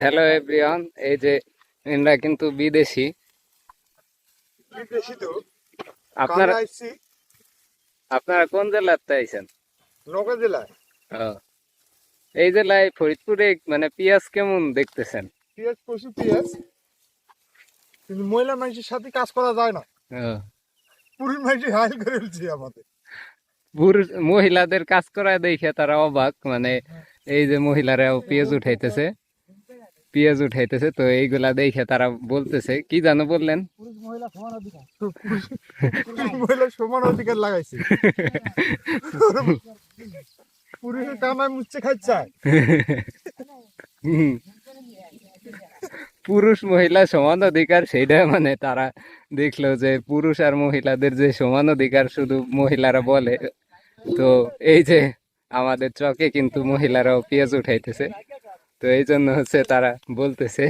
Hello everyone, এই যে এনরা কিন্তু বিদেশি। বিদেশি তো আপনারা কামে আইছি আপনারা কোন জেলাতে আইছেন? নওগাঁ জেলায়। ও, এই জেলায় ফরিদপুরে মানে পেঁয়াজ কেমন দেখতেছেন? পেঁয়াজ প্রচুর পেঁয়াজ, কিন্তু মহিলা মানুষের সাথে কাজ করা যায় না। ও, পুরুষ মানুষের হাইল করে ফেলছে আমাদের। পুরুষ মহিলাদের কাজ করা দেখে তারা অবাক, মানে এই যে মহিলারাও পেঁয়াজ উঠাইতেছে তো এইগুলা দেখে তারা বলতেছে কি জানো বললেন? তো পুরুষ মহিলা সমান অধিকার লাগাইছে। পুরুষের কামায় মুচ্ছে খাচ্ছে। হুম, পুরুষ মহিলা সমান অধিকার সেইটা মানে তারা দেখলো যে পুরুষ আর মহিলাদের যে সমান অধিকার শুধু মহিলারা বলে। তো এই যে আমাদের চকে কিন্তু মহিলারাও পেঁয়াজ উঠাইতেছে, তো এই জন্য হচ্ছে তারা বলতেছে